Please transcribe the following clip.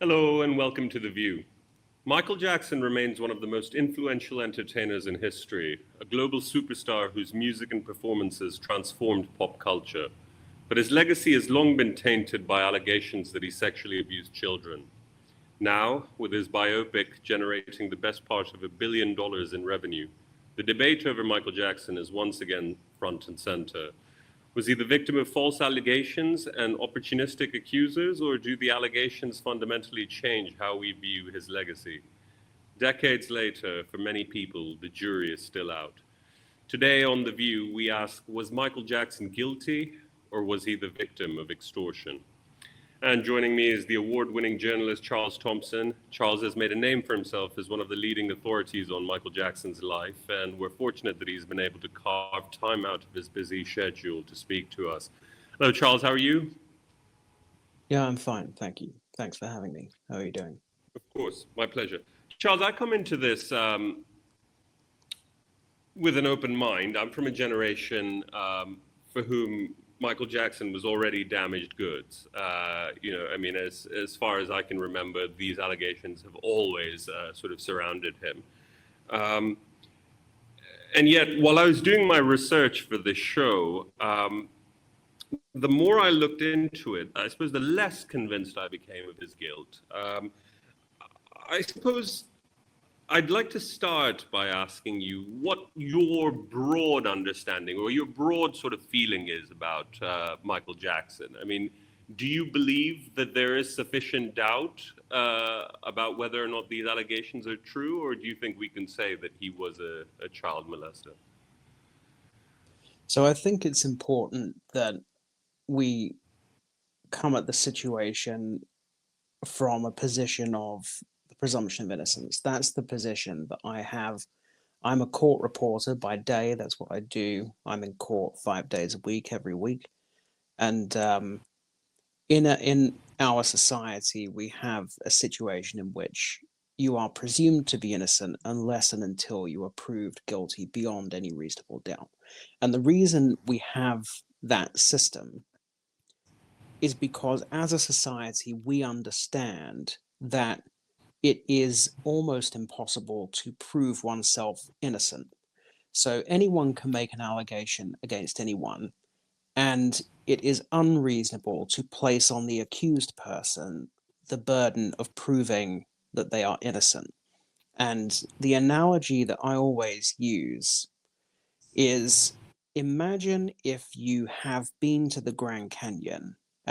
Hello and welcome to The View. Michael Jackson remains one of the most influential entertainers in history, a global superstar whose music and performances transformed pop culture. But his legacy has long been tainted by allegations that he sexually abused children. Now, with his biopic generating the best part of $1 billion in revenue, the debate over Michael Jackson is once again front and center. Was he the victim of false allegations and opportunistic accusers, or do the allegations fundamentally change how we view his legacy? Decades later, for many people, the jury is still out. Today on The View, we ask, was Michael Jackson guilty, or was he the victim of extortion? And joining me is the award-winning journalist Charles Thomson. Charles has made a name for himself as one of the leading authorities on Michael Jackson's life, and we're fortunate that he's been able to carve time out of his busy schedule to speak to us. Hello, Charles, how are you? Yeah, I'm fine, thank you. Thanks for having me. How are you doing? Of course, my pleasure. Charles, I come into this with an open mind. I'm from a generation for whom Michael Jackson was already damaged goods. As far as I can remember, these allegations have always sort of surrounded him. And yet, while I was doing my research for this show, the more I looked into it, I suppose the less convinced I became of his guilt. I suppose I'd like to start by asking you what your broad understanding or your broad sort of feeling is about Michael Jackson. I mean, do you believe that there is sufficient doubt about whether or not these allegations are true, or do you think we can say that he was a child molester? So I think it's important that we come at the situation from a position of the presumption of innocence. That's the position that I have. I'm a court reporter by day. That's what I do. I'm in court 5 days a week, every week. And in our society, we have a situation in which you are presumed to be innocent unless and until you are proved guilty beyond any reasonable doubt. And the reason we have that system is because as a society, we understand that it is almost impossible to prove oneself innocent. So anyone can make an allegation against anyone, and it is unreasonable to place on the accused person the burden of proving that they are innocent. And the analogy that I always use is, imagine if you have been to the Grand Canyon